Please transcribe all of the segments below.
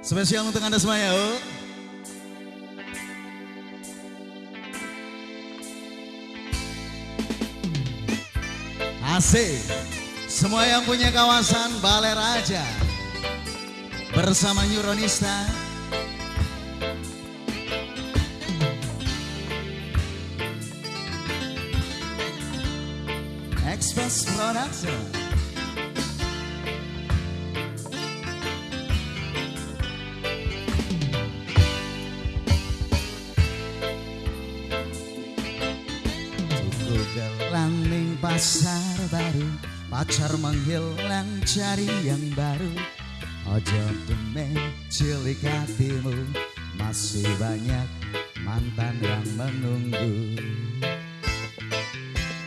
Spesial untuk Anda semua ya. Asik. Semua yang punya kawasan Balai Raja bersama Neuronista. Express Production. Landing pasar baru, pacar menghilang cari yang baru. Ojo demen cilik hatimu, masih banyak mantan yang menunggu.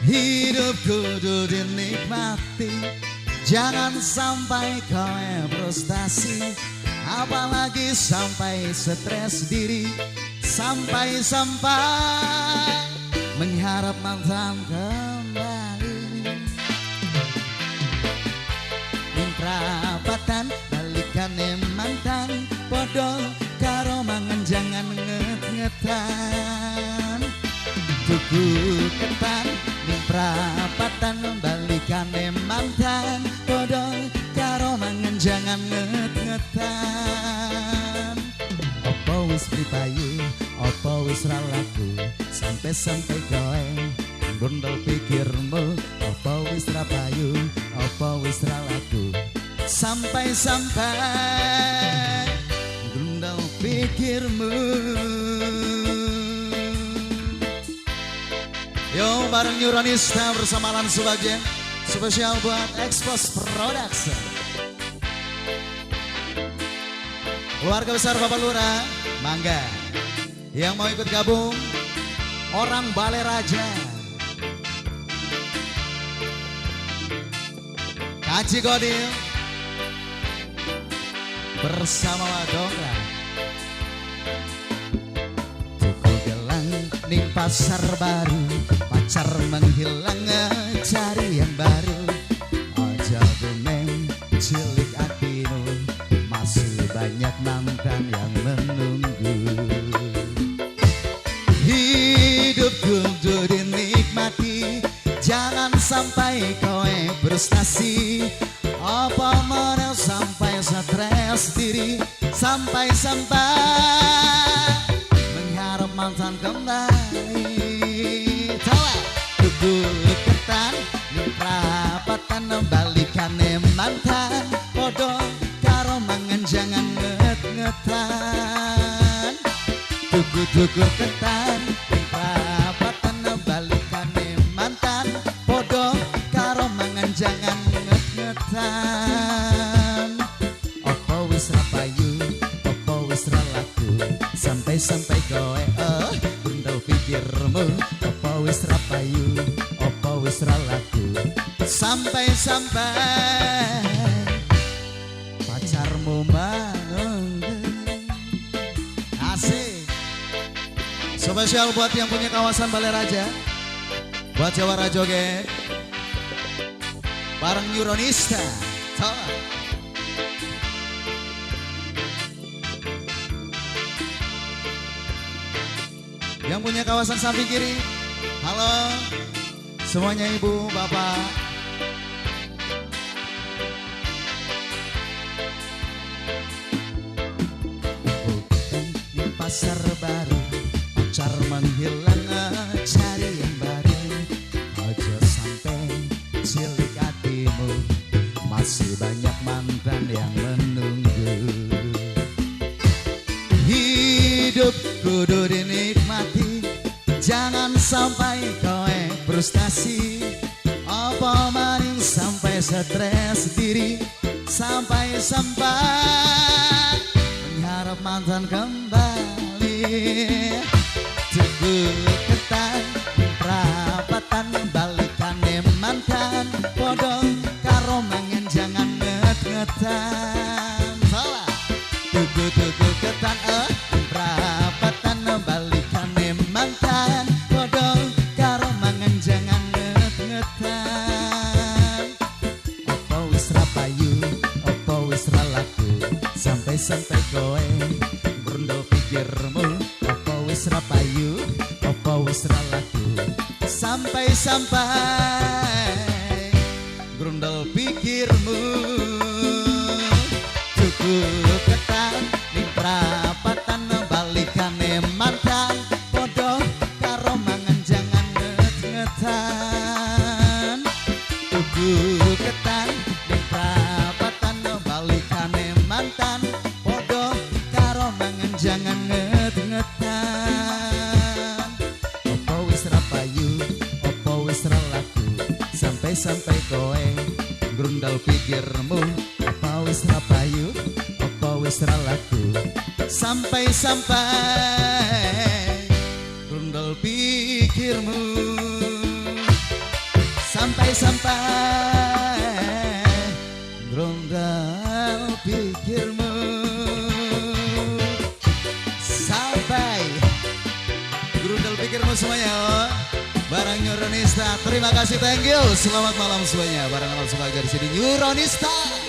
Hidup kudu dinikmati, jangan sampai kau frustasi, apalagi sampai stres diri, sampai mengharap mantan kembali. Mintrapatan balikan mantan, podo karo mangan jangan nget-ngetan. Tuku ketan mintrapatan balikan mantan, podo karo mangan jangan nget-ngetan. Opo wis pripayu, opo wis ra laku, sampai kowe gondol pikirmu. Opo wis ra payu, opo wis ra laku, sampai gondol pikirmu. Yo bareng Neuronista bersama Lan Subagja, spesial buat Express Production. Keluarga besar Bapak Lurah, mangga. Yang mau ikut gabung, orang Balai Raja, Kaji Godil bersama Wadongra. Tuku gelang ning pasar baru, pacar menghilang cari yang baru. Ojo demeng cilik hatimu, masih banyak mantan yang menunggu. Hidup kudu dinikmati, jangan sampai kowe frustasi, apa mana sampai stres diri, sampai mengharap mantan kembali. Tawa tuku ketan mintrapatan balikan mantan, podo karo mangan jangan nget-ngetan. Tuku ketan mintrapatan balikan mantan, podo karo mangan jangan nget-ngetan. Opo wis ra payu, opo wis ra laku, sampai kowe bundel pikirmu. Opo wis ra payu, opo wis ra laku, sampai pacarmu menunggu. Asik. Spesial buat yang punya kawasan Balai Raja, buat Jawara Joget bareng Neuronista. Yang punya kawasan samping kiri, halo semuanya ibu bapak. Pasar baru, pacar menghilang cari yang baru. Ojo sampai cilik hatimu, masih banyak mantan yang menunggu. Hidup kudu dinikmati, jangan sampai kowe frustasi, apa maning sampai stres diri, sampai mengharap mantan kembali. Tuku ketan mintrapatan balikan mantan, podo karo mangan jangan nget-ngetan. Salah. Tuku ketan mintrapatan balikan mantan, podo karo mangan jangan nget-ngetan. Opo wis ra payu, opo wis ra laku, sampai kowe sampai grundel pikirmu cukup ketan ning prapatan balikane mantan podo karo mangan jangan nget-ngetan cukup ketan ning prapatan balikane mantan podo karo mangan jangan nget-ngetan opo wis ra payu opo wis ra laku sampai kowe grundal pikirmu apa wis ra payu apa wis ra laku sampai grundal pikirmu sampai grundal pikirmu sampai grundal pikirmu semuanya oh. Barang Neuronista, terima kasih, thank you. Selamat malam semuanya. Barang alam sebagai di sini Neuronista.